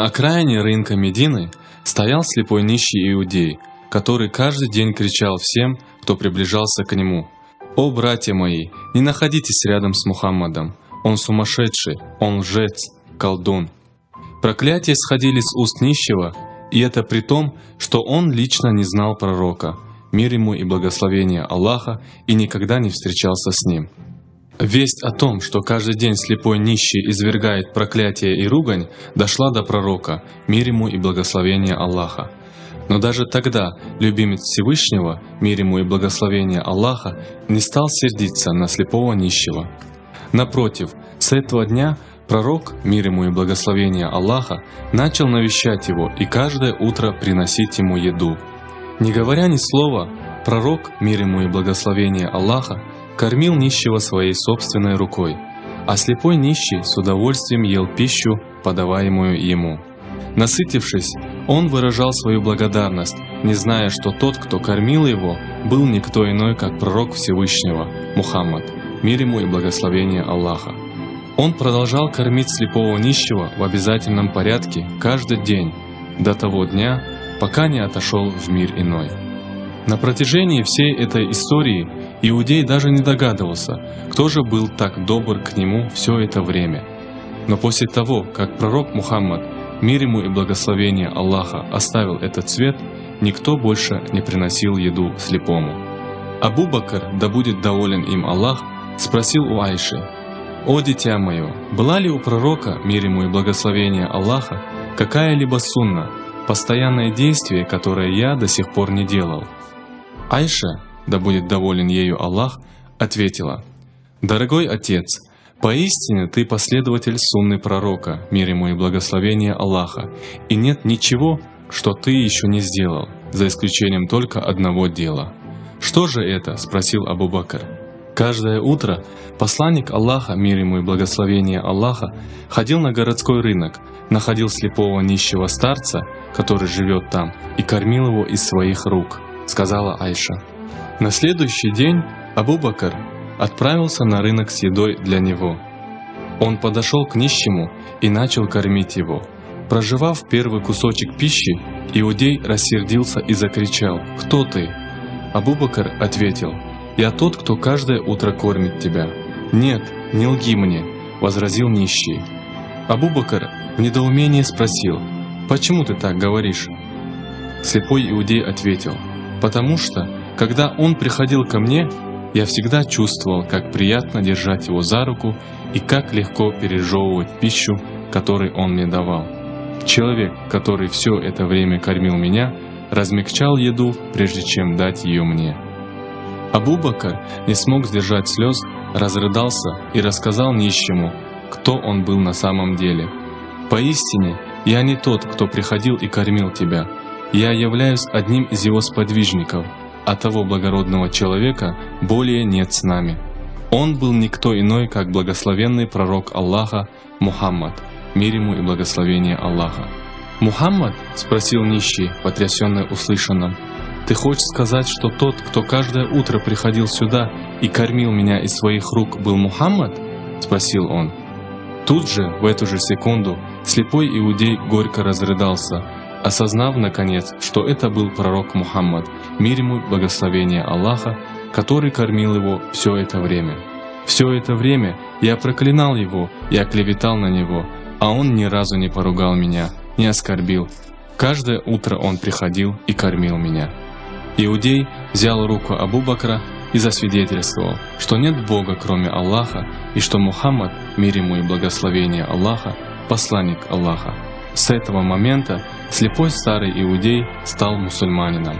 На окраине рынка Медины стоял слепой нищий иудей, который каждый день кричал всем, кто приближался к нему: «О, братья мои, не находитесь рядом с Мухаммадом, он сумасшедший, он лжец, колдун». Проклятия сходили с уст нищего, и это при том, что он лично не знал пророка, мир ему и благословение Аллаха, и никогда не встречался с ним. Весть о том, что каждый день слепой нищий извергает проклятие и ругань, дошла до пророка, мир ему и благословение Аллаха. Но даже тогда любимец Всевышнего, мир ему и благословение Аллаха, не стал сердиться на слепого нищего. Напротив, с этого дня пророк, мир ему и благословение Аллаха, начал навещать его и каждое утро приносить ему еду. Не говоря ни слова, пророк, мир ему и благословение Аллаха, кормил нищего своей собственной рукой, а слепой нищий с удовольствием ел пищу, подаваемую ему. Насытившись, он выражал свою благодарность, не зная, что тот, кто кормил его, был никто иной, как пророк Всевышнего, Мухаммад, мир ему и благословение Аллаха. Он продолжал кормить слепого нищего в обязательном порядке каждый день, до того дня, пока не отошел в мир иной. На протяжении всей этой истории иудей даже не догадывался, кто же был так добр к нему все это время. Но после того, как пророк Мухаммад, мир ему и благословение Аллаха, оставил этот свет, никто больше не приносил еду слепому. Абу Бакр, да будет доволен им Аллах, спросил у Айши: «О, дитя мое, была ли у пророка, мир ему и благословение Аллаха, какая-либо сунна, постоянное действие, которое я до сих пор не делал?» Айша, да будет доволен ею Аллах, ответила: «Дорогой отец, поистине ты последователь сунны пророка, мир ему и благословение Аллаха, и нет ничего, что ты еще не сделал, за исключением только одного дела». «Что же это?» — спросил Абу Бакр. Каждое утро посланник Аллаха, мир ему и благословение Аллаха, ходил на городской рынок, находил слепого нищего старца, который живет там, и кормил его из своих рук, сказала Айша. На следующий день Абу Бакр отправился на рынок с едой для него. Он подошел к нищему и начал кормить его. Прожевав первый кусочек пищи, иудей рассердился и закричал: «Кто ты?» Абу Бакр ответил: «Я тот, кто каждое утро кормит тебя». «Нет, не лги мне», — возразил нищий. Абу Бакр в недоумении спросил: «Почему ты так говоришь?» Слепой иудей ответил: «Потому что, когда он приходил ко мне, я всегда чувствовал, как приятно держать его за руку и как легко пережевывать пищу, которую он мне давал. Человек, который все это время кормил меня, размягчал еду, прежде чем дать ее мне». Абу Бакр не смог сдержать слез, разрыдался и рассказал нищему, кто он был на самом деле. «Поистине, я не тот, кто приходил и кормил тебя. Я являюсь одним из его сподвижников, а того благородного человека более нет с нами. Он был никто иной, как благословенный пророк Аллаха Мухаммад, мир ему и благословение Аллаха». «Мухаммад?» — спросил нищий, потрясенный услышанным. «Ты хочешь сказать, что тот, кто каждое утро приходил сюда и кормил меня из своих рук, был Мухаммад?» — спросил он. Тут же, в эту же секунду, слепой иудей горько разрыдался, осознав наконец, что это был пророк Мухаммад, мир ему и благословение Аллаха, который кормил его все это время. «Все это время я проклинал его, я клеветал на него, а он ни разу не поругал меня, не оскорбил. Каждое утро он приходил и кормил меня». Иудей взял руку Абу Бакра и засвидетельствовал, что нет Бога, кроме Аллаха, и что Мухаммад, мир ему и благословение Аллаха, посланник Аллаха. С этого момента слепой старый иудей стал мусульманином.